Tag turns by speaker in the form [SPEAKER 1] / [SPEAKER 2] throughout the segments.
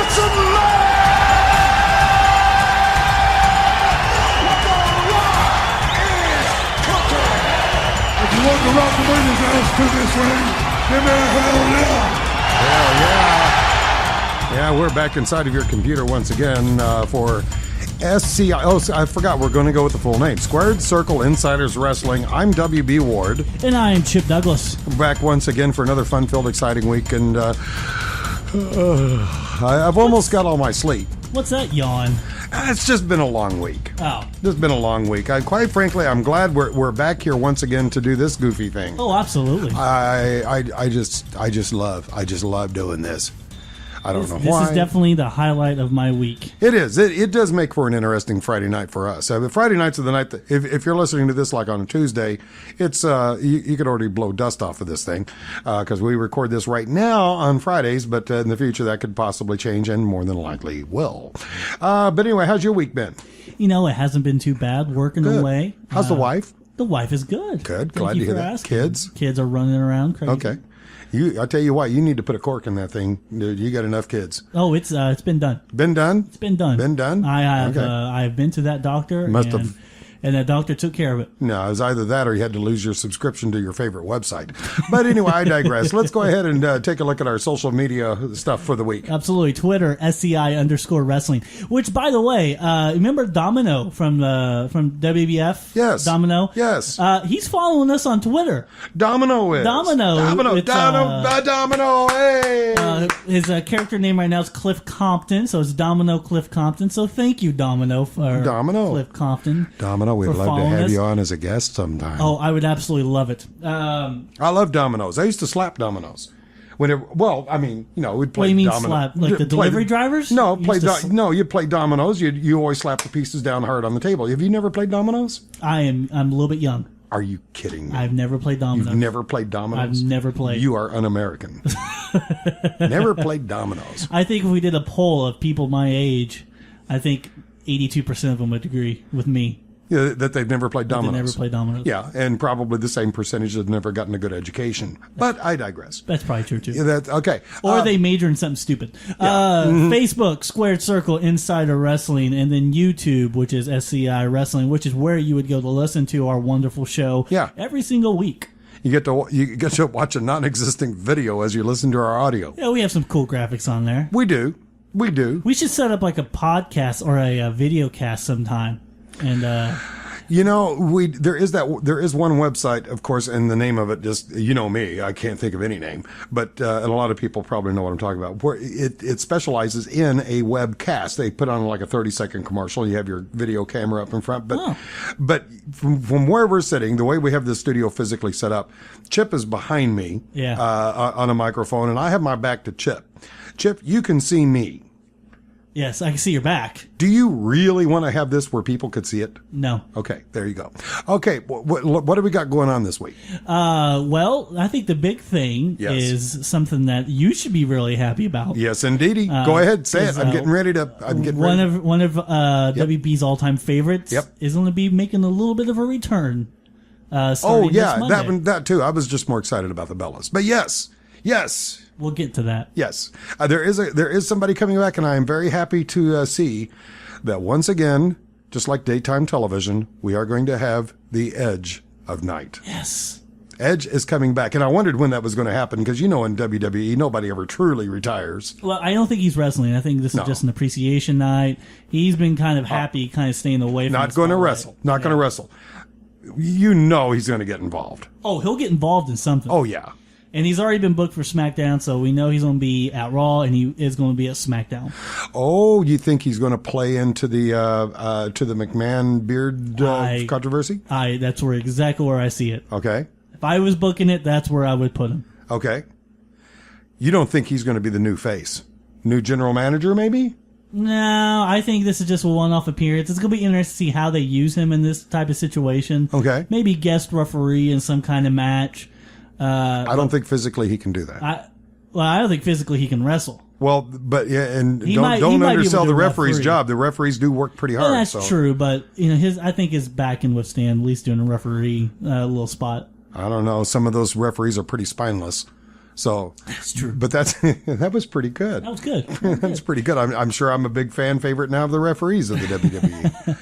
[SPEAKER 1] some love! If you want the Rock to win his ass to this ring, give me a hell yeah!
[SPEAKER 2] Hell yeah! Yeah, we're back inside of your computer once again for SCI. Oh, I forgot. We're going to go with the full name. Squared Circle Insiders Wrestling. I'm WB Ward.
[SPEAKER 3] And I am Chip Douglas.
[SPEAKER 2] Back once again for another fun-filled, exciting week. And I've almost got all my sleep.
[SPEAKER 3] What's that yawn?
[SPEAKER 2] It's just been a long week.
[SPEAKER 3] Oh.
[SPEAKER 2] It's been a long week. Quite frankly, I'm glad we're back here once again to do this goofy thing.
[SPEAKER 3] Oh, absolutely.
[SPEAKER 2] I just love doing this. I don't know why.
[SPEAKER 3] This is definitely the highlight of my week.
[SPEAKER 2] It is. It does make for an interesting Friday night for us. Friday nights are the night that, if you're listening to this like on a Tuesday, it's you could already blow dust off of this thing because we record this right now on Fridays, but in the future that could possibly change and more than likely will. But anyway, how's your week been?
[SPEAKER 3] You know, it hasn't been too bad. Working away.
[SPEAKER 2] How's the wife?
[SPEAKER 3] The wife is good.
[SPEAKER 2] Good.
[SPEAKER 3] Thank
[SPEAKER 2] Glad
[SPEAKER 3] you
[SPEAKER 2] to hear
[SPEAKER 3] for
[SPEAKER 2] that.
[SPEAKER 3] asking.
[SPEAKER 2] Kids?
[SPEAKER 3] Kids are running around crazy.
[SPEAKER 2] Okay. I tell you what, you need to put a cork in that thing. Dude, you got enough kids.
[SPEAKER 3] Oh, it's been done.
[SPEAKER 2] Been done?
[SPEAKER 3] It's been done.
[SPEAKER 2] Been done?
[SPEAKER 3] I have.
[SPEAKER 2] Okay.
[SPEAKER 3] I've been to that doctor. And that doctor took care of it.
[SPEAKER 2] No, it was either that or you had to lose your subscription to your favorite website. But anyway, I digress. Let's go ahead and take a look at our social media stuff for the week.
[SPEAKER 3] Absolutely. Twitter, SCI_wrestling. Which, by the way, remember Domino from WBF?
[SPEAKER 2] Yes.
[SPEAKER 3] Domino?
[SPEAKER 2] Yes.
[SPEAKER 3] He's following us on Twitter.
[SPEAKER 2] Domino is. Domino, hey!
[SPEAKER 3] His character name right now is Cliff Compton, so it's Domino Cliff Compton. So thank you, Domino, for Cliff Compton.
[SPEAKER 2] Domino, we'd love to have you on as a guest sometime.
[SPEAKER 3] Oh, I would absolutely love it.
[SPEAKER 2] I love dominoes. I used to slap dominoes. We'd play
[SPEAKER 3] What do you mean
[SPEAKER 2] domino.
[SPEAKER 3] slap? Like the delivery drivers?
[SPEAKER 2] No, you play dominoes. You always slap the pieces down hard on the table. Have you never played dominoes?
[SPEAKER 3] I'm a little bit young.
[SPEAKER 2] Are you kidding me?
[SPEAKER 3] I've never played dominoes.
[SPEAKER 2] You've never played dominoes?
[SPEAKER 3] I've never played.
[SPEAKER 2] You are un-American. Never played dominoes.
[SPEAKER 3] I think if we did a poll of people my age, I think 82% of them would agree with me.
[SPEAKER 2] Yeah, that they've never played dominoes.
[SPEAKER 3] They never played dominoes.
[SPEAKER 2] Yeah, and probably the same percentage have never gotten a good education. But I digress.
[SPEAKER 3] That's probably true, too.
[SPEAKER 2] Yeah, okay.
[SPEAKER 3] Or they major in something stupid.
[SPEAKER 2] Yeah.
[SPEAKER 3] Facebook, Squared Circle, Insider Wrestling, and then YouTube, which is SCI Wrestling, which is where you would go to listen to our wonderful show every single week.
[SPEAKER 2] You get to watch a non-existent video as you listen to our audio.
[SPEAKER 3] Yeah, we have some cool graphics on there.
[SPEAKER 2] We do. We should
[SPEAKER 3] set up like a podcast or a video cast sometime. And
[SPEAKER 2] there is one website, of course, and the name of it just, you know me, I can't think of any name, but and a lot of people probably know what I'm talking about. Where it specializes in a webcast. They put on like a 30-second commercial. You have your video camera up in front, but from where we're sitting, the way we have the studio physically set up, Chip is behind me on a microphone, and I have my back to Chip. Chip, you can see me.
[SPEAKER 3] Yes, I can see your back.
[SPEAKER 2] Do you really want to have this where people could see it?
[SPEAKER 3] No.
[SPEAKER 2] Okay, there you go. Okay, what do we got going on this week?
[SPEAKER 3] Well, I think the big thing is something that you should be really happy about.
[SPEAKER 2] Yes, indeedy. Go ahead, say it. I'm getting ready to.
[SPEAKER 3] One of WB's all-time favorites is going to be making a little bit of a return. This Monday.
[SPEAKER 2] that too. I was just more excited about the Bellas, but yes.
[SPEAKER 3] We'll get to that.
[SPEAKER 2] Yes, there is somebody coming back, and I am very happy to see that once again, just like daytime television, we are going to have the Edge of Night.
[SPEAKER 3] Yes.
[SPEAKER 2] Edge is coming back, and I wondered when that was going to happen because in WWE, nobody ever truly retires.
[SPEAKER 3] Well, I don't think he's wrestling. I think this is just an appreciation night. He's been kind of happy, kind of staying away from
[SPEAKER 2] Not going to wrestle. Not going to wrestle. You know he's going to get involved.
[SPEAKER 3] Oh, he'll get involved in something.
[SPEAKER 2] Oh, yeah.
[SPEAKER 3] And he's already been booked for SmackDown, so we know he's going to be at Raw, and he is going to be at SmackDown.
[SPEAKER 2] Oh, you think he's going to play into the McMahon beard controversy?
[SPEAKER 3] That's exactly where I see it.
[SPEAKER 2] Okay.
[SPEAKER 3] If I was booking it, that's where I would put him.
[SPEAKER 2] Okay. You don't think he's going to be the new face? New general manager, maybe?
[SPEAKER 3] No, I think this is just a one-off appearance. It's going to be interesting to see how they use him in this type of situation.
[SPEAKER 2] Okay.
[SPEAKER 3] Maybe guest referee in some kind of match.
[SPEAKER 2] I don't think physically he can do that.
[SPEAKER 3] I don't think physically he can wrestle.
[SPEAKER 2] Well, but don't undersell the referee's job. The referees do work pretty hard.
[SPEAKER 3] That's true, but I think his back can withstand at least doing a referee little spot.
[SPEAKER 2] I don't know. Some of those referees are pretty spineless. So
[SPEAKER 3] that's true.
[SPEAKER 2] But that was pretty good.
[SPEAKER 3] That was good.
[SPEAKER 2] That's pretty good. I'm sure I'm a big fan favorite now of the referees of the WWE.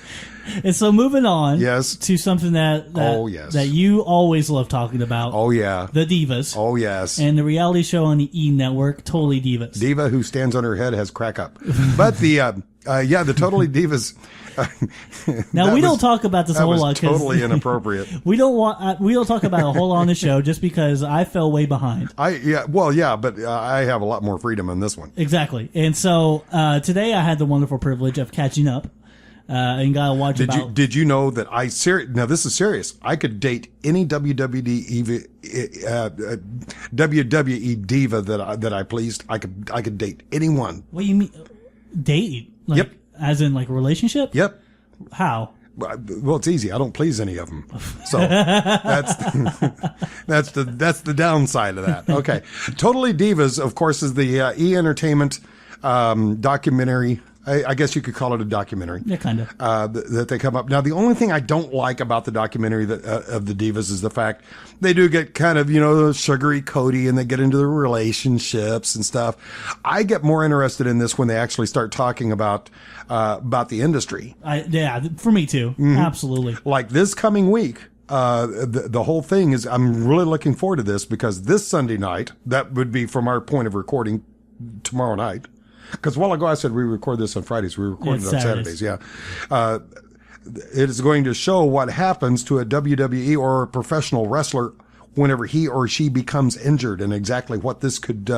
[SPEAKER 3] And so moving on,
[SPEAKER 2] yes,
[SPEAKER 3] to something that you always love talking about.
[SPEAKER 2] Oh yeah,
[SPEAKER 3] the Divas.
[SPEAKER 2] Oh yes,
[SPEAKER 3] and the reality show on the E Network, Totally Divas.
[SPEAKER 2] Diva who stands on her head has crack up. But the the Totally Divas.
[SPEAKER 3] Now we don't talk about this a whole lot.
[SPEAKER 2] Totally inappropriate.
[SPEAKER 3] we don't talk about a whole lot on the show just because I fell way behind.
[SPEAKER 2] But I have a lot more freedom in this one.
[SPEAKER 3] Exactly, and so today I had the wonderful privilege of catching up. And got to watch
[SPEAKER 2] Did you know that now this is serious. I could date any WWE diva that I pleased. I could date anyone.
[SPEAKER 3] What do you mean? Date? Like,
[SPEAKER 2] yep.
[SPEAKER 3] As in like relationship?
[SPEAKER 2] Yep.
[SPEAKER 3] How?
[SPEAKER 2] Well, it's easy. I don't please any of them. So that's the downside of that. Okay. Totally Divas, of course, is the E! Entertainment documentary. I guess you could call it a documentary.
[SPEAKER 3] Yeah, kind of.
[SPEAKER 2] That they come up. Now, the only thing I don't like about the documentary of the Divas is the fact they do get kind of, sugary coaty and they get into the relationships and stuff. I get more interested in this when they actually start talking about the industry.
[SPEAKER 3] For me too. Mm-hmm. Absolutely.
[SPEAKER 2] Like this coming week. The whole thing is, I'm really looking forward to this because this Sunday night, that would be from our point of recording tomorrow night. Because a while ago I said we record this on Fridays. We record it on Saturdays. Yeah. It is going to show what happens to a WWE or a professional wrestler whenever he or she becomes injured and exactly what this could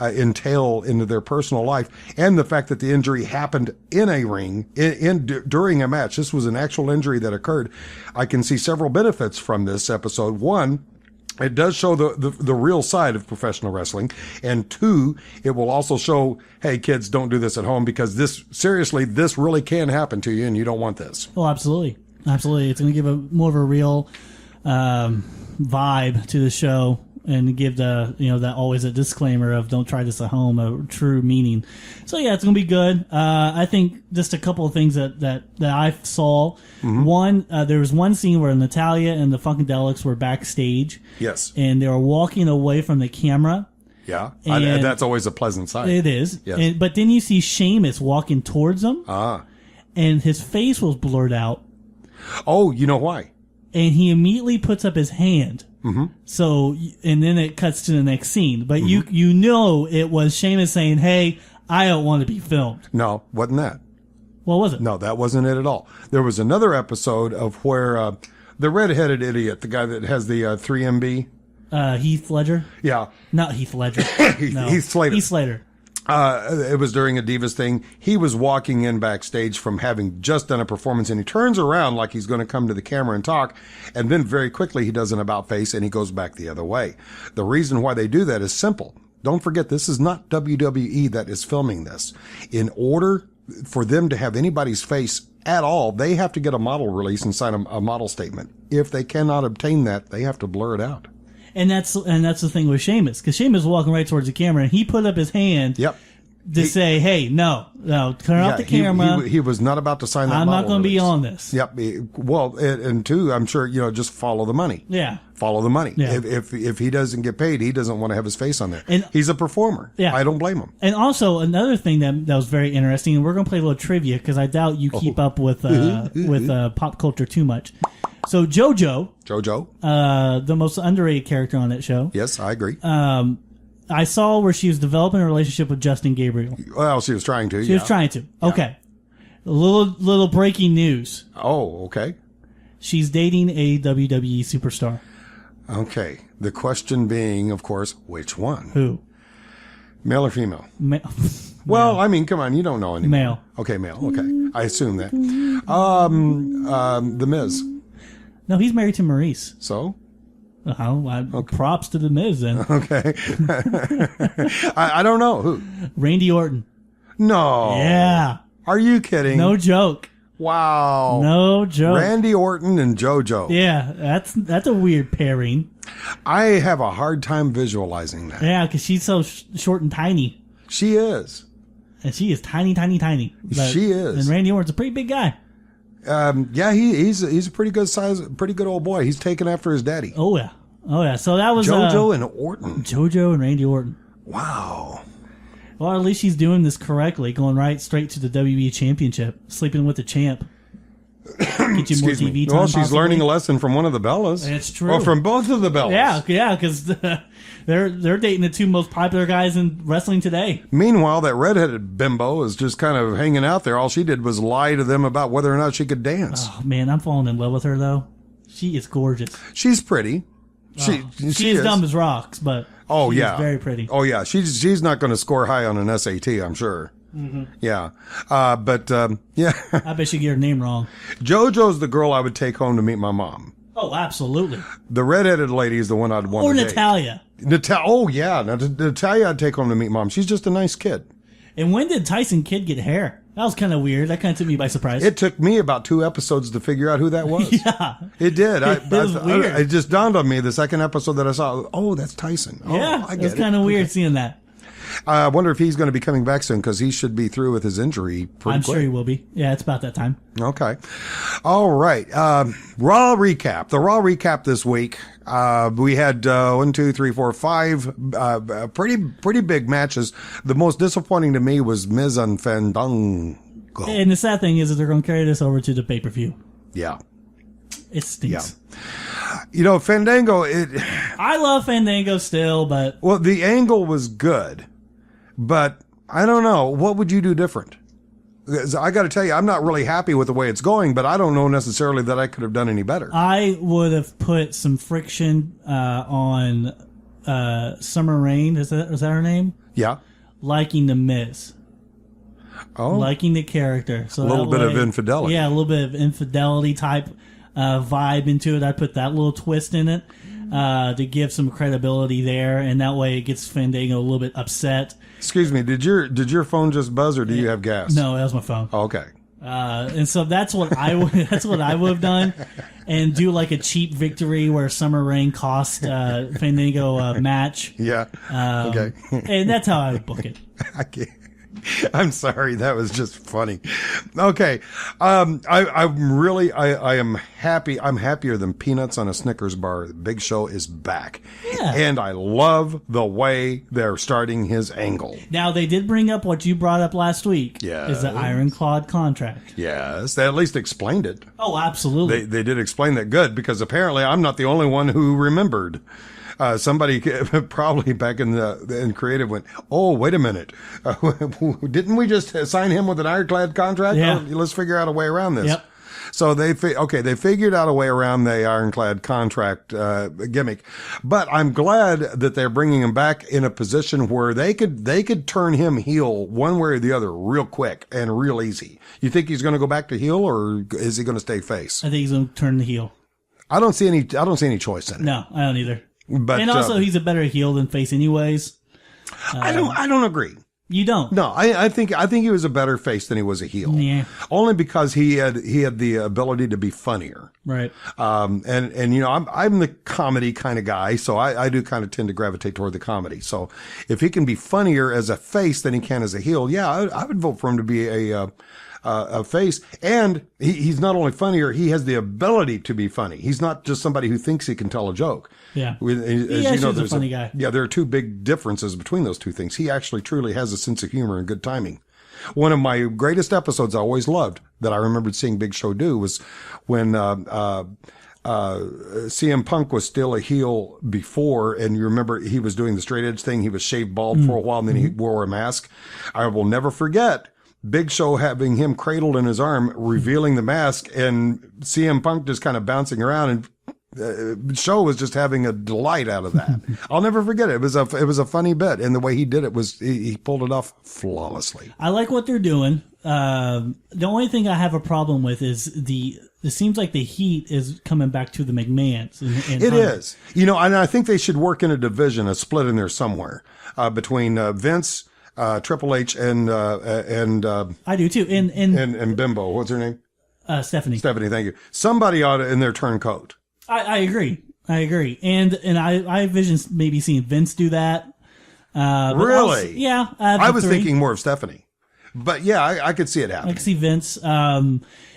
[SPEAKER 2] entail into their personal life. And the fact that the injury happened in a ring, during a match. This was an actual injury that occurred. I can see several benefits from this episode. One, it does show the real side of professional wrestling. And two, it will also show, hey, kids, don't do this at home because this really can happen to you and you don't want this.
[SPEAKER 3] Oh, absolutely. Absolutely. It's going to give more of a real vibe to the show and give that always a disclaimer of don't try this at home, a true meaning. So yeah, it's going to be good. I think just a couple of things that I saw. Mm-hmm. One, there was one scene where Natalya and the Funkadelics were backstage.
[SPEAKER 2] Yes.
[SPEAKER 3] And they were walking away from the camera.
[SPEAKER 2] Yeah. And that's always a pleasant sight.
[SPEAKER 3] It is.
[SPEAKER 2] Yes.
[SPEAKER 3] But then you see Sheamus walking towards them. And his face was blurred out.
[SPEAKER 2] Oh, you know why?
[SPEAKER 3] And he immediately puts up his hand.
[SPEAKER 2] Mm-hmm.
[SPEAKER 3] So, and then it cuts to the next scene. But mm-hmm. It was Sheamus saying, hey, I don't want to be filmed.
[SPEAKER 2] No, wasn't that.
[SPEAKER 3] What was it?
[SPEAKER 2] No, that wasn't it at all. There was another episode of where the redheaded idiot, the guy that has the 3MB.
[SPEAKER 3] Heath Ledger?
[SPEAKER 2] Yeah.
[SPEAKER 3] Not Heath Ledger. No.
[SPEAKER 2] Heath Slater.
[SPEAKER 3] Heath Slater.
[SPEAKER 2] It was during a Divas thing. He was walking in backstage from having just done a performance, and he turns around like he's going to come to the camera and talk, and then very quickly he does an about face and he goes back the other way. The reason why they do that is simple. Don't forget, this is not WWE that is filming this. In order for them to have anybody's face at all, they have to get a model release and sign a model statement. If they cannot obtain that, they have to blur it out.
[SPEAKER 3] And that's the thing with Sheamus, because Sheamus was walking right towards the camera, and he put up his hand to say, hey, no, turn off the camera.
[SPEAKER 2] He was not about to sign that
[SPEAKER 3] I'm
[SPEAKER 2] model
[SPEAKER 3] not going to be on this.
[SPEAKER 2] Yep. Well, and two, I'm sure, just follow the money.
[SPEAKER 3] Yeah.
[SPEAKER 2] Follow the money.
[SPEAKER 3] Yeah.
[SPEAKER 2] If he doesn't get paid, he doesn't want to have his face on there.
[SPEAKER 3] And
[SPEAKER 2] he's a performer.
[SPEAKER 3] Yeah.
[SPEAKER 2] I don't blame him.
[SPEAKER 3] And also another thing that was very interesting, and we're going to play a little trivia because I doubt you keep up with pop culture too much. So JoJo, the most underrated character on that show.
[SPEAKER 2] Yes, I agree.
[SPEAKER 3] I saw where she was developing a relationship with Justin Gabriel.
[SPEAKER 2] Well, she was trying to.
[SPEAKER 3] She was trying to. Okay. A little breaking news.
[SPEAKER 2] Oh, okay.
[SPEAKER 3] She's dating a WWE superstar.
[SPEAKER 2] Okay. The question being, of course, which one?
[SPEAKER 3] Who?
[SPEAKER 2] Male or female?
[SPEAKER 3] Well,
[SPEAKER 2] I mean, come on, you don't know anymore.
[SPEAKER 3] Male.
[SPEAKER 2] Okay, male. Okay. I assume that. The Miz.
[SPEAKER 3] No, he's married to Maurice.
[SPEAKER 2] So?
[SPEAKER 3] Props to the Miz then.
[SPEAKER 2] Okay. I don't know. Who?
[SPEAKER 3] Randy Orton.
[SPEAKER 2] No.
[SPEAKER 3] Yeah.
[SPEAKER 2] Are you kidding?
[SPEAKER 3] No joke.
[SPEAKER 2] Wow.
[SPEAKER 3] No joke.
[SPEAKER 2] Randy Orton and JoJo.
[SPEAKER 3] Yeah, that's a weird pairing.
[SPEAKER 2] I have a hard time visualizing that.
[SPEAKER 3] Yeah, because she's so short and tiny.
[SPEAKER 2] She is.
[SPEAKER 3] And she is tiny, tiny, tiny.
[SPEAKER 2] She is.
[SPEAKER 3] And Randy Orton's a pretty big guy.
[SPEAKER 2] Yeah, he's a pretty good size, pretty good old boy. He's taken after his daddy.
[SPEAKER 3] Oh yeah. Oh yeah. So that was
[SPEAKER 2] JoJo and Orton.
[SPEAKER 3] JoJo and Randy Orton.
[SPEAKER 2] Wow.
[SPEAKER 3] Well, at least she's doing this correctly, going right straight to the WWE Championship, sleeping with the champ. Get you more TV time.
[SPEAKER 2] Well, she's
[SPEAKER 3] possibly.
[SPEAKER 2] learning a lesson from one of the Bellas.
[SPEAKER 3] It's true.
[SPEAKER 2] Well, from both of the Bellas.
[SPEAKER 3] Yeah, because they're dating the two most popular guys in wrestling today.
[SPEAKER 2] Meanwhile, that redheaded bimbo is just kind of hanging out there. All she did was lie to them about whether or not she could dance.
[SPEAKER 3] Oh man, I'm falling in love with her though. She is gorgeous.
[SPEAKER 2] She's pretty. She
[SPEAKER 3] She's
[SPEAKER 2] is
[SPEAKER 3] dumb as rocks, but she's very pretty.
[SPEAKER 2] Oh yeah, she's not going to score high on an SAT, I'm sure. Mm-hmm. Yeah, but yeah.
[SPEAKER 3] I bet you get her name wrong.
[SPEAKER 2] JoJo's the girl I would take home to meet my mom.
[SPEAKER 3] Oh, absolutely.
[SPEAKER 2] The redheaded lady is the one I'd want
[SPEAKER 3] Or
[SPEAKER 2] to date.
[SPEAKER 3] Natalia.
[SPEAKER 2] Oh yeah, Natalia I'd take home to meet mom. She's just a nice kid.
[SPEAKER 3] And when did Tyson Kidd get hair? That was kind of weird. That kind of took me by surprise.
[SPEAKER 2] It took me about 2 episodes to figure out who that was.
[SPEAKER 3] Yeah.
[SPEAKER 2] It did.
[SPEAKER 3] It was weird.
[SPEAKER 2] It just dawned on me the second episode that I saw. Oh, that's Tyson. Oh,
[SPEAKER 3] Yeah,
[SPEAKER 2] I
[SPEAKER 3] it
[SPEAKER 2] get
[SPEAKER 3] was kind of weird seeing that.
[SPEAKER 2] I wonder if he's going to be coming back soon because he should be through with his injury pretty
[SPEAKER 3] I'm
[SPEAKER 2] quick.
[SPEAKER 3] sure he will be. Yeah, it's about that time.
[SPEAKER 2] Okay. All right. Raw recap. The Raw recap this week. We had 1, 2, 3, 4, 5 pretty big matches. The most disappointing to me was Miz and Fandango.
[SPEAKER 3] And the sad thing is that they're going to carry this over to the pay-per-view.
[SPEAKER 2] Yeah.
[SPEAKER 3] It stinks.
[SPEAKER 2] Yeah. You know, Fandango,
[SPEAKER 3] I love Fandango still, but...
[SPEAKER 2] Well, the angle was good, but I don't know. What would you do different? 'Cause I got to tell you, I'm not really happy with the way it's going, but I don't know necessarily that I could have done any better.
[SPEAKER 3] I would have put some friction on Summer Rain. Is that her name?
[SPEAKER 2] Yeah.
[SPEAKER 3] Liking the Miz.
[SPEAKER 2] Oh.
[SPEAKER 3] Liking the character. So
[SPEAKER 2] A little bit of infidelity.
[SPEAKER 3] Yeah, a little bit of infidelity type vibe into it. I put that little twist in it to give some credibility there, and that way it gets Fandango a little bit upset.
[SPEAKER 2] Excuse me, did your phone just buzz or do you have gas?
[SPEAKER 3] No, that was my phone.
[SPEAKER 2] Oh, okay.
[SPEAKER 3] And so that's what I would have done, and do like a cheap victory where Summer Rain cost Fandango a match.
[SPEAKER 2] Yeah. Okay.
[SPEAKER 3] And that's how I would book it.
[SPEAKER 2] I can't. I'm sorry, that was just funny. Okay, I am happy. I'm happier than peanuts on a Snickers bar. Big Show is back,
[SPEAKER 3] Yeah.
[SPEAKER 2] and I love the way they're starting his angle.
[SPEAKER 3] Now they did bring up what you brought up last week.
[SPEAKER 2] Yes.
[SPEAKER 3] Is the ironclad contract?
[SPEAKER 2] Yes, they at least explained it.
[SPEAKER 3] Oh, absolutely.
[SPEAKER 2] They did explain that good because apparently I'm not the only one who remembered. Somebody probably back in creative went, oh, wait a minute. Didn't we just sign him with an ironclad contract?
[SPEAKER 3] Yeah.
[SPEAKER 2] Oh, let's figure out a way around this.
[SPEAKER 3] Yep.
[SPEAKER 2] So they figured out a way around the ironclad contract gimmick. But I'm glad that they're bringing him back in a position where they could turn him heel one way or the other real quick and real easy. You think he's going to go back to heel or is he going to stay face?
[SPEAKER 3] I think he's going to turn the heel.
[SPEAKER 2] I don't see any choice in it.
[SPEAKER 3] No, I don't either.
[SPEAKER 2] But,
[SPEAKER 3] and also, he's a better heel than face, anyways.
[SPEAKER 2] I don't agree.
[SPEAKER 3] You don't?
[SPEAKER 2] No, I think he was a better face than he was a heel.
[SPEAKER 3] Yeah.
[SPEAKER 2] Only because he had the ability to be funnier.
[SPEAKER 3] Right.
[SPEAKER 2] And you know, I'm the comedy kind of guy, so I do kind of tend to gravitate toward the comedy. So if he can be funnier as a face than he can as a heel, yeah, I would vote for him to be a face. And he's not only funnier, he has the ability to be funny. He's not just somebody who thinks he can tell a joke.
[SPEAKER 3] Yeah.
[SPEAKER 2] He
[SPEAKER 3] actually is a funny guy.
[SPEAKER 2] Yeah, there are two big differences between those two things. He actually truly has a sense of humor and good timing. One of my greatest episodes I always loved that I remembered seeing Big Show do was when CM Punk was still a heel before, and you remember he was doing the straight edge thing. He was shaved bald for a while, and then he wore a mask. I will never forget Big Show having him cradled in his arm, revealing the mask, and CM Punk just kind of bouncing around, and Show was just having a delight out of that. I'll never forget it. It was a funny bit, and the way he did it was he pulled it off flawlessly.
[SPEAKER 3] I like what they're doing. The only thing I have a problem with is it seems like the heat is coming back to the McMahons.
[SPEAKER 2] It is. You know, and I think they should work in a division, a split in there somewhere between Vince, Triple H, and
[SPEAKER 3] I do too.
[SPEAKER 2] And Bimbo. What's her name?
[SPEAKER 3] Stephanie.
[SPEAKER 2] Stephanie, thank you. Somebody ought to in their turncoat.
[SPEAKER 3] I agree. And I envision maybe seeing Vince do that.
[SPEAKER 2] Really?
[SPEAKER 3] Yeah.
[SPEAKER 2] I was thinking more of Stephanie. But yeah, I could see it happening.
[SPEAKER 3] I could see Vince.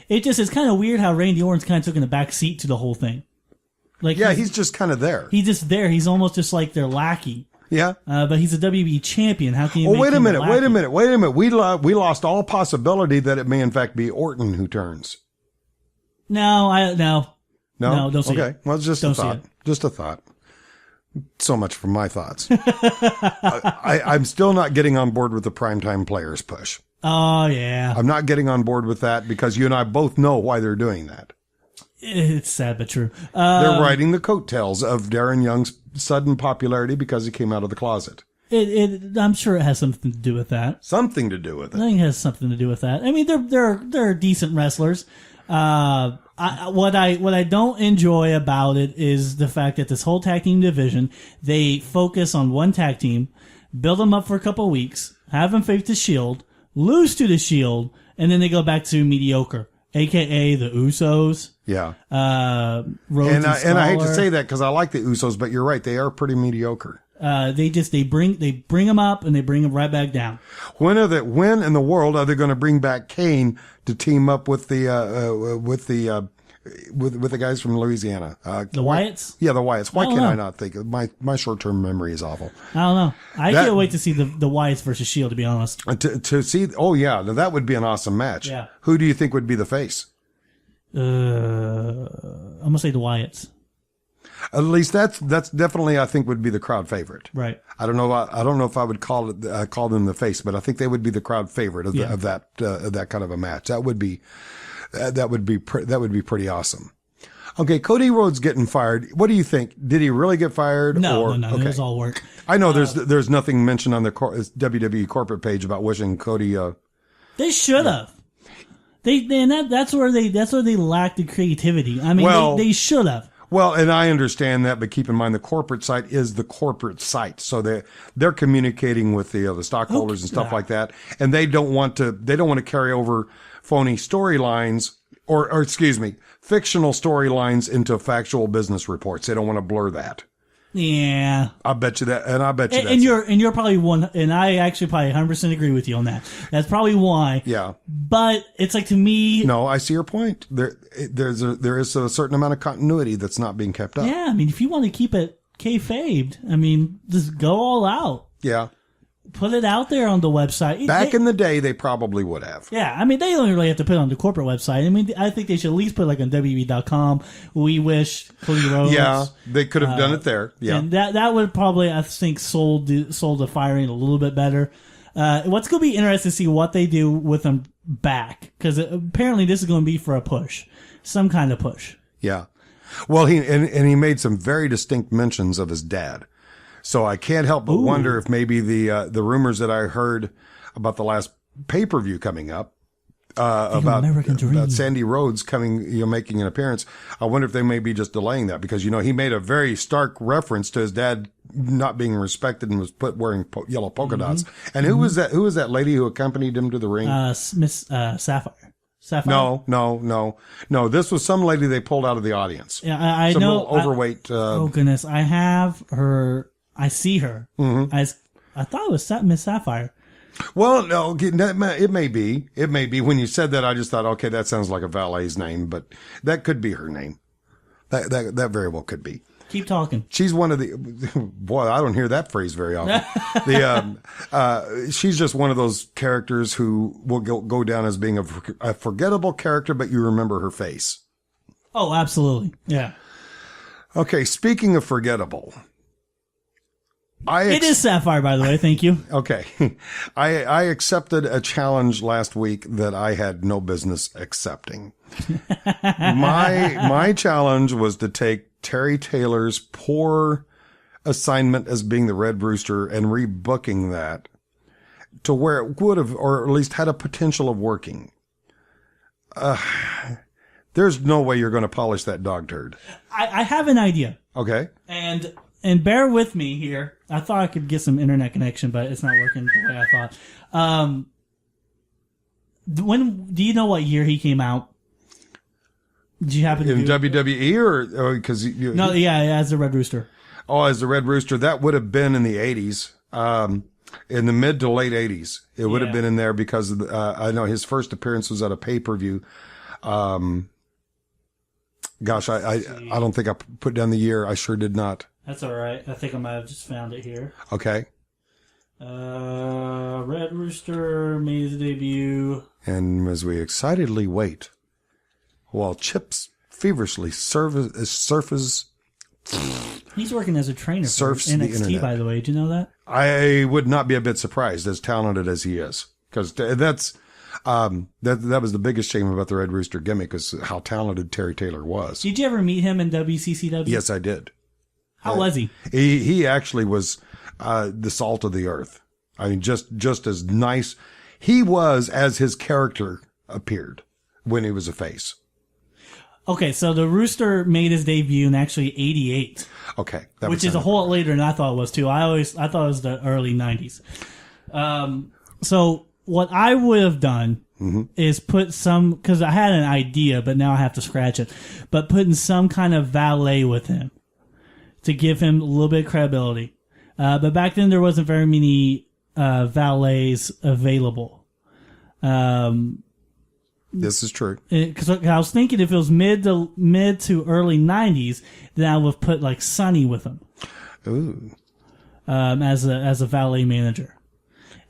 [SPEAKER 3] It just is kind of weird how Randy Orton's kind of took in the back seat to the whole thing. Like
[SPEAKER 2] he's just kind of there.
[SPEAKER 3] He's just there. He's almost just like their lackey.
[SPEAKER 2] Yeah.
[SPEAKER 3] But he's a WWE champion. How can you?
[SPEAKER 2] Wait a minute. We lost all possibility that it may in fact be Orton who turns.
[SPEAKER 3] No, no, don't see it.
[SPEAKER 2] Okay. Well, it's just
[SPEAKER 3] Don't
[SPEAKER 2] a thought.
[SPEAKER 3] see it.
[SPEAKER 2] Just a thought. So much for my thoughts. I'm still not getting on board with the primetime players push.
[SPEAKER 3] Oh, yeah.
[SPEAKER 2] I'm not getting on board with that because you and I both know why they're doing that.
[SPEAKER 3] It's sad but true.
[SPEAKER 2] They're riding the coattails of Darren Young's sudden popularity because he came out of the closet.
[SPEAKER 3] I'm sure it has something to do with that.
[SPEAKER 2] Something to do with it.
[SPEAKER 3] I think it has something to do with that. I mean, they're decent wrestlers. What I don't enjoy about it is the fact that this whole tag team division, they focus on one tag team, build them up for a couple of weeks, have them face the Shield, lose to the Shield, and then they go back to mediocre, aka the Usos.
[SPEAKER 2] Yeah.
[SPEAKER 3] Rhodes
[SPEAKER 2] and I hate to say that because I like the Usos, but you're right, they are pretty mediocre.
[SPEAKER 3] They bring them up and they bring them right back down.
[SPEAKER 2] When in the world are they going to bring back Kane to team up with the guys from Louisiana?
[SPEAKER 3] The Wyatts?
[SPEAKER 2] Yeah, the Wyatts. Why can't
[SPEAKER 3] know.
[SPEAKER 2] I not think of my short-term memory is awful.
[SPEAKER 3] I don't know. I can't wait to see the Wyatts versus Shield, to be honest.
[SPEAKER 2] To see, oh yeah, now that would be an awesome match.
[SPEAKER 3] Yeah.
[SPEAKER 2] Who do you think would be the face?
[SPEAKER 3] I'm gonna say the Wyatts.
[SPEAKER 2] At least that's definitely I think would be the crowd favorite.
[SPEAKER 3] Right.
[SPEAKER 2] I don't know if I would call them the face, but I think they would be the crowd favorite of that kind of a match. That would be pretty awesome. Okay, Cody Rhodes getting fired. What do you think? Did he really get fired?
[SPEAKER 3] No,
[SPEAKER 2] okay.
[SPEAKER 3] It was all work.
[SPEAKER 2] I know there's nothing mentioned on the WWE corporate page about wishing Cody.
[SPEAKER 3] They should have. That's where they lack the creativity. I mean, they should have.
[SPEAKER 2] Well, and I understand that, but keep in mind the corporate site is the corporate site, so they're communicating with the stockholders and stuff like that, and they don't want to carry over phony storylines or excuse me, fictional storylines into factual business reports. They don't want to blur that.
[SPEAKER 3] Yeah,
[SPEAKER 2] I bet you that, and I bet you that.
[SPEAKER 3] And you're probably one, and I actually probably 100% agree with you on that. That's probably why.
[SPEAKER 2] Yeah.
[SPEAKER 3] But it's like, to me.
[SPEAKER 2] No, I see your point. There is a certain amount of continuity that's not being kept up.
[SPEAKER 3] Yeah, I mean, if you want to keep it kayfabed, I mean, just go all out.
[SPEAKER 2] Yeah.
[SPEAKER 3] Put it out there on the website.
[SPEAKER 2] Back in the day, they probably would have.
[SPEAKER 3] Yeah, I mean, they don't really have to put it on the corporate website. I mean, I think they should at least put it like on WWE.com. We wish Cody Rhodes.
[SPEAKER 2] Yeah, they could have done it there. Yeah,
[SPEAKER 3] and that would probably, I think, sold the firing a little bit better. What's going to be interesting to see what they do with him back, because apparently this is going to be for a push, some kind of push.
[SPEAKER 2] Yeah, well, he made some very distinct mentions of his dad. So I can't help but wonder if maybe the rumors that I heard about the last pay-per-view coming up, about Sandy Rhodes coming, making an appearance. I wonder if they may be just delaying that because, he made a very stark reference to his dad not being respected and was wearing yellow polka dots. And who was that? Who was that lady who accompanied him to the ring?
[SPEAKER 3] Miss Sapphire.
[SPEAKER 2] No. This was some lady they pulled out of the audience.
[SPEAKER 3] Yeah, I know.
[SPEAKER 2] Overweight.
[SPEAKER 3] Oh goodness, I have her. I see her. Mm-hmm. I thought it was Miss Sapphire.
[SPEAKER 2] Well, no, it may be. It may be. When you said that, I just thought, okay, that sounds like a valet's name, but that could be her name. That very well could be.
[SPEAKER 3] Keep talking.
[SPEAKER 2] She's one of the, boy, I don't hear that phrase very often. She's just one of those characters who will go down as being a forgettable character, but you remember her face.
[SPEAKER 3] Oh, absolutely. Yeah.
[SPEAKER 2] Okay. Speaking of forgettable.
[SPEAKER 3] It is Sapphire, by the way. Thank you.
[SPEAKER 2] Okay. I accepted a challenge last week that I had no business accepting. My challenge was to take Terry Taylor's poor assignment as being the Red Rooster and rebooking that to where it would have, or at least had a potential of working. There's no way you're going to polish that dog turd.
[SPEAKER 3] I have an idea.
[SPEAKER 2] Okay.
[SPEAKER 3] And bear with me here. I thought I could get some internet connection, but it's not working the way I thought. Do you know what year he came out? Did you happen to
[SPEAKER 2] in WWE or because
[SPEAKER 3] as the Red Rooster.
[SPEAKER 2] Oh, as the Red Rooster, that would have been in the 80s, in the mid to late 80s. It would have been in there because of I know his first appearance was at a pay-per-view. Gosh, I don't think I put down the year. I sure did not.
[SPEAKER 3] That's all right. I think I might have just found it here.
[SPEAKER 2] Okay.
[SPEAKER 3] Red Rooster made his debut.
[SPEAKER 2] And as we excitedly wait, while Chips feverishly surfaces.
[SPEAKER 3] He's working as a trainer for
[SPEAKER 2] Surfs the
[SPEAKER 3] NXT,
[SPEAKER 2] internet.
[SPEAKER 3] by the way. Do you know that?
[SPEAKER 2] I would not be a bit surprised, as talented as he is, because that was the biggest shame about the Red Rooster gimmick, is how talented Terry Taylor was.
[SPEAKER 3] Did you ever meet him in WCCW?
[SPEAKER 2] Yes, I did.
[SPEAKER 3] How was he?
[SPEAKER 2] He actually was the salt of the earth. I mean, just as nice. He was as his character appeared when he was a face.
[SPEAKER 3] Okay, so the Rooster made his debut in actually '88.
[SPEAKER 2] Okay,
[SPEAKER 3] which is a whole lot later than I thought it was too. I thought it was the early '90s. So what I would have done is put some, because I had an idea, but now I have to scratch it. But putting some kind of valet with him to give him a little bit of credibility. But back then there wasn't very many valets available.
[SPEAKER 2] This is true.
[SPEAKER 3] Because I was thinking if it was mid to early '90s, then I would have put like Sonny with him.
[SPEAKER 2] Ooh.
[SPEAKER 3] As a valet manager,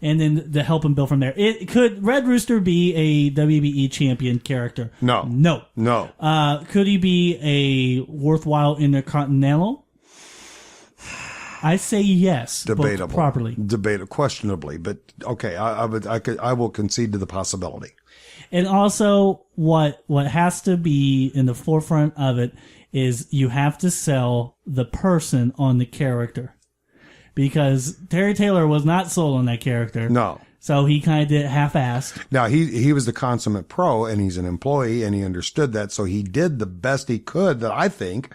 [SPEAKER 3] and then to help him build from there. Could Red Rooster be a WBE champion character?
[SPEAKER 2] No.
[SPEAKER 3] Could he be a worthwhile intercontinental? I say yes.
[SPEAKER 2] Debatable.
[SPEAKER 3] Properly.
[SPEAKER 2] Questionably, but okay. I will concede to the possibility.
[SPEAKER 3] And also, what has to be in the forefront of it is you have to sell the person on the character. Because Terry Taylor was not sold on that character.
[SPEAKER 2] No.
[SPEAKER 3] So he kind of did it half-assed.
[SPEAKER 2] Now, he was the consummate pro, and he's an employee, and he understood that, so he did the best he could, that I think.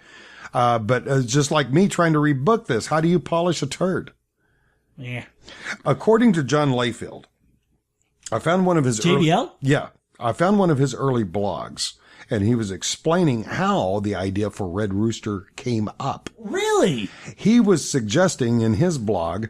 [SPEAKER 2] But just like me trying to rebook this, how do you polish a turd?
[SPEAKER 3] Yeah.
[SPEAKER 2] According to John Layfield, I found one of his
[SPEAKER 3] JBL?
[SPEAKER 2] I found one of his early blogs, and he was explaining how the idea for Red Rooster came up.
[SPEAKER 3] Really?
[SPEAKER 2] He was suggesting in his blog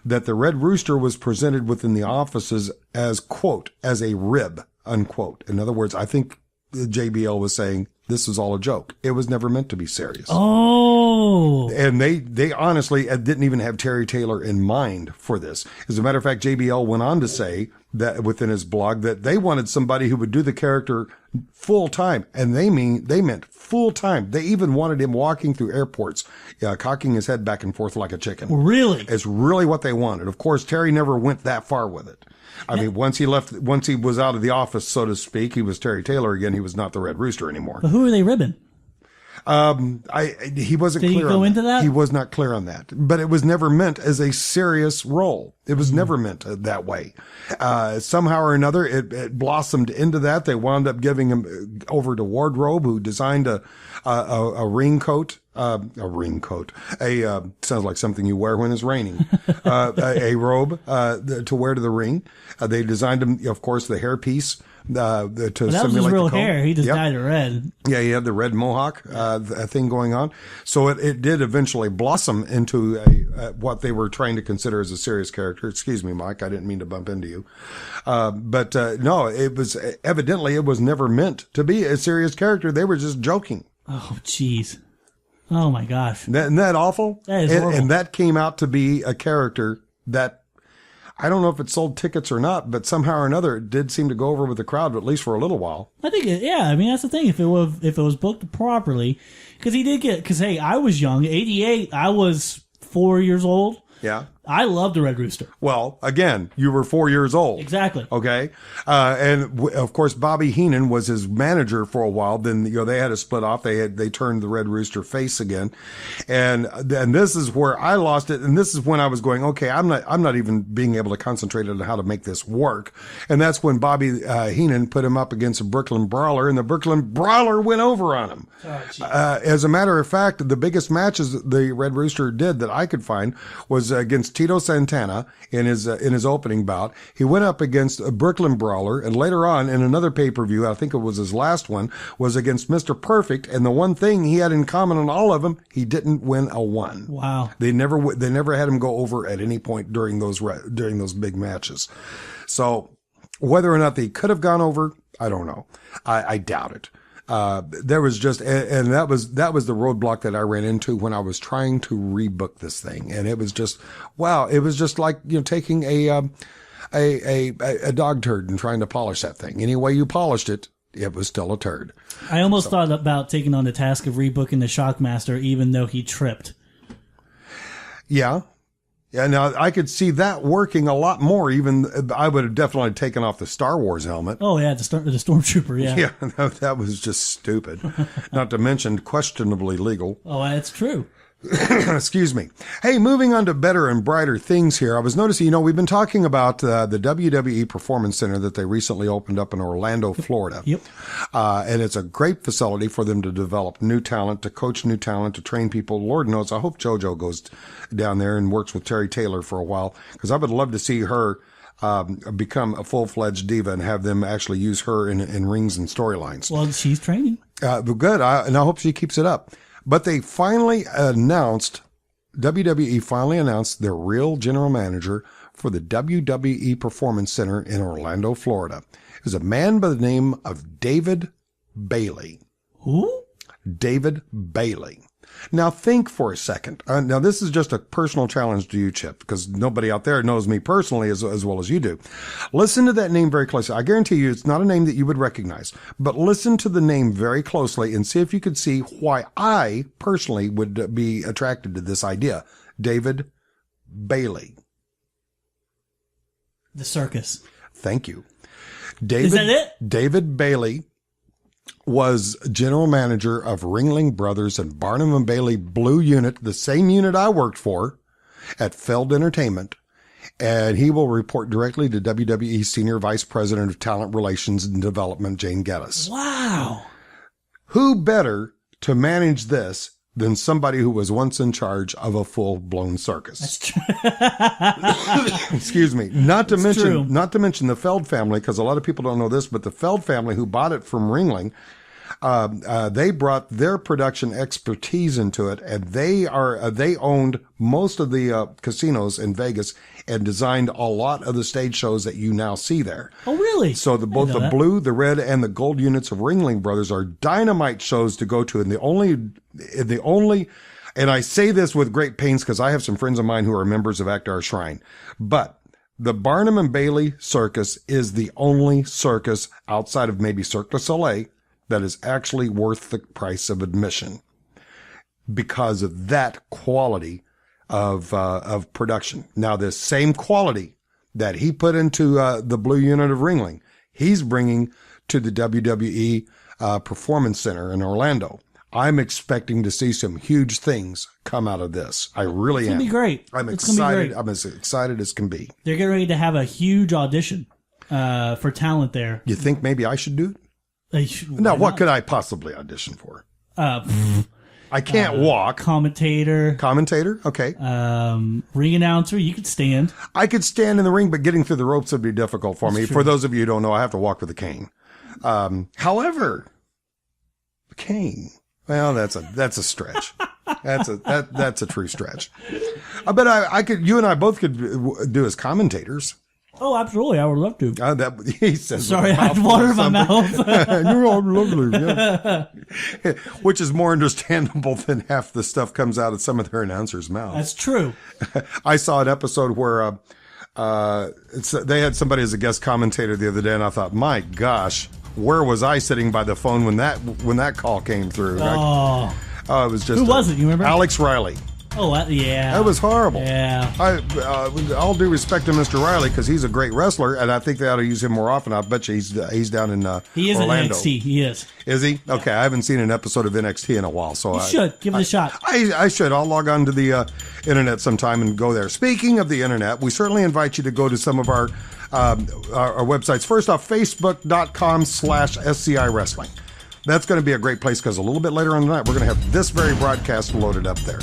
[SPEAKER 2] that the Red Rooster was presented within the offices as, quote, as a rib, unquote. In other words, I think JBL was saying this was all a joke. It was never meant to be serious.
[SPEAKER 3] Oh.
[SPEAKER 2] And they honestly didn't even have Terry Taylor in mind for this. As a matter of fact, JBL went on to say that within his blog that they wanted somebody who would do the character full time. And they meant full time. They even wanted him walking through airports, cocking his head back and forth like a chicken.
[SPEAKER 3] Really?
[SPEAKER 2] It's really what they wanted. Of course, Terry never went that far with it. I mean, once he was out of the office, so to speak, he was Terry Taylor again. He was not the Red Rooster anymore.
[SPEAKER 3] But who are they ribbing?
[SPEAKER 2] He wasn't clear.
[SPEAKER 3] Did he go into that?
[SPEAKER 2] He was not clear on that, but it was never meant as a serious role. It was never meant that way. Somehow or another, it blossomed into that. They wound up giving him over to Wardrobe, who designed a raincoat. Sounds like something you wear when it's raining. A robe, to wear to the ring. They designed him, of course, the hairpiece, to
[SPEAKER 3] that was his
[SPEAKER 2] simulate
[SPEAKER 3] real
[SPEAKER 2] the comb.
[SPEAKER 3] hair. He just
[SPEAKER 2] Yep.
[SPEAKER 3] dyed it red.
[SPEAKER 2] Yeah, he had the red mohawk thing going on. So it did eventually blossom into what they were trying to consider as a serious character. Excuse me, Mike. I didn't mean to bump into you. But no, it was evidently it was never meant to be a serious character. They were just joking.
[SPEAKER 3] Oh, jeez. Oh, my gosh.
[SPEAKER 2] Isn't that awful?
[SPEAKER 3] That is horrible.
[SPEAKER 2] And that came out to be a character that, I don't know if it sold tickets or not, but somehow or another it did seem to go over with the crowd, at least for a little while.
[SPEAKER 3] I think, I mean, that's the thing. If it was booked properly, because hey, I was young. '88, I was 4 years old.
[SPEAKER 2] Yeah.
[SPEAKER 3] I loved the Red Rooster.
[SPEAKER 2] Well, again, you were 4 years old.
[SPEAKER 3] Exactly.
[SPEAKER 2] Okay. And of course, Bobby Heenan was his manager for a while. Then, they had a split off. They turned the Red Rooster face again. And this is where I lost it. And this is when I was going, okay, I'm not even being able to concentrate on how to make this work. And that's when Bobby Heenan put him up against a Brooklyn Brawler, and the Brooklyn Brawler went over on him. As a matter of fact, the biggest matches the Red Rooster did that I could find was against Tito Santana in his opening bout. He went up against a Brooklyn Brawler, and later on in another pay-per-view, I think it was his last one, was against Mr. Perfect. And the one thing he had in common on all of them, he didn't win a one.
[SPEAKER 3] Wow.
[SPEAKER 2] They never had him go over at any point during those big matches. So whether or not they could have gone over, I don't know. I doubt it. There was just, and that was the roadblock that I ran into when I was trying to rebook this thing. And it was just, wow, it was just like, taking a dog turd and trying to polish that thing. Any way you polished it, it was still a turd.
[SPEAKER 3] I almost thought about taking on the task of rebooking the Shockmaster, even though he tripped.
[SPEAKER 2] Yeah. Yeah, now I could see that working a lot more. Even I would have definitely taken off the Star Wars helmet.
[SPEAKER 3] Oh, yeah, the Stormtrooper, yeah.
[SPEAKER 2] Yeah, that was just stupid. Not to mention questionably legal.
[SPEAKER 3] Oh, that's true.
[SPEAKER 2] Excuse me. Hey, moving on to better and brighter things here. I was noticing, we've been talking about the WWE Performance Center that they recently opened up in Orlando, Florida.
[SPEAKER 3] Yep.
[SPEAKER 2] And it's a great facility for them to develop new talent, to coach new talent, to train people. Lord knows, I hope JoJo goes down there and works with Terry Taylor for a while, because I would love to see her become a full-fledged diva and have them actually use her in rings and storylines.
[SPEAKER 3] Well, she's training.
[SPEAKER 2] Good. And I hope she keeps it up. But they finally announced, WWE finally announced their real general manager for the WWE Performance Center in Orlando, Florida. It was a man by the name of David Bailey.
[SPEAKER 3] Who?
[SPEAKER 2] David Bailey. Now think for a second. Now this is just a personal challenge to you, Chip, because nobody out there knows me personally as well as you do. Listen to that name very closely. I guarantee you it's not a name that you would recognize, but listen to the name very closely and see if you could see why I personally would be attracted to this idea. David Bailey.
[SPEAKER 3] The circus.
[SPEAKER 2] Thank you.
[SPEAKER 3] Is that it?
[SPEAKER 2] David Bailey was general manager of Ringling Brothers and Barnum and Bailey Blue Unit, the same unit I worked for at Feld Entertainment. And he will report directly to WWE Senior Vice President of Talent Relations and Development, Jane Geddes.
[SPEAKER 3] Wow.
[SPEAKER 2] Who better to manage this than somebody who was once in charge of a full-blown circus?
[SPEAKER 3] That's true.
[SPEAKER 2] Excuse me. Not to
[SPEAKER 3] true.
[SPEAKER 2] mention the Feld family, because a lot of people don't know this, but the Feld family who bought it from Ringling, they brought their production expertise into it, and they owned most of the casinos in Vegas and designed a lot of the stage shows that you now see there.
[SPEAKER 3] Oh, really?
[SPEAKER 2] So both the blue, the red, and the gold units of Ringling Brothers are dynamite shows to go to, and the only, and I say this with great pains because I have some friends of mine who are members of Actar Shrine, but the Barnum and Bailey Circus is the only circus outside of maybe Cirque du Soleil that is actually worth the price of admission because of that quality of production. Now, this same quality that he put into the blue unit of Ringling, he's bringing to the WWE Performance Center in Orlando. I'm expecting to see some huge things come out of this. I really am.
[SPEAKER 3] It's going to be great.
[SPEAKER 2] I'm excited. I'm as excited as can be.
[SPEAKER 3] They're getting ready to have a huge audition for talent there.
[SPEAKER 2] You think maybe I should do it? No, what could I possibly audition for? I can't walk.
[SPEAKER 3] Commentator.
[SPEAKER 2] Okay.
[SPEAKER 3] Ring announcer. You could stand.
[SPEAKER 2] I could stand in the ring, but getting through the ropes would be difficult for me.
[SPEAKER 3] True.
[SPEAKER 2] For those of you who don't know, I have to walk with a cane. However, a cane. Well, that's a stretch. That's a true stretch. But I could. You and I both could do as commentators.
[SPEAKER 3] Oh, absolutely! I would love to.
[SPEAKER 2] He says.
[SPEAKER 3] Sorry, I had water in my mouth.
[SPEAKER 2] You're all lovely, yeah. Which is more understandable than half the stuff comes out of some of their announcers' mouths.
[SPEAKER 3] That's true.
[SPEAKER 2] I saw an episode where they had somebody as a guest commentator the other day, and I thought, my gosh, where was I sitting by the phone when that call came through?
[SPEAKER 3] Oh,
[SPEAKER 2] it was just
[SPEAKER 3] who was it? You remember?
[SPEAKER 2] Alex Riley.
[SPEAKER 3] Oh, yeah.
[SPEAKER 2] That was horrible.
[SPEAKER 3] Yeah.
[SPEAKER 2] All due respect to Mr. Riley because he's a great wrestler, and I think they ought to use him more often. I bet you he's down in
[SPEAKER 3] he is
[SPEAKER 2] Orlando.
[SPEAKER 3] in NXT. He is.
[SPEAKER 2] Is he? Okay, I haven't seen an episode of NXT in a while, so
[SPEAKER 3] you should give it a shot.
[SPEAKER 2] I should. I'll log on to the internet sometime and go there. Speaking of the internet, we certainly invite you to go to some of our websites. First off, Facebook.com/SCI Wrestling. That's going to be a great place because a little bit later on tonight, we're going to have this very broadcast loaded up there.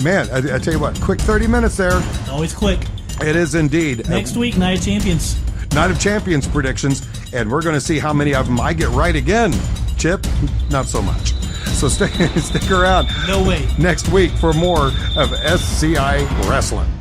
[SPEAKER 2] Man, I tell you what, quick 30 minutes there.
[SPEAKER 3] Always quick.
[SPEAKER 2] It is indeed.
[SPEAKER 3] Next week, Night of Champions.
[SPEAKER 2] Night of Champions predictions, and we're going to see how many of them I get right again. Chip, not so much. So stick around.
[SPEAKER 3] No way.
[SPEAKER 2] Next week for more of SCI Wrestling.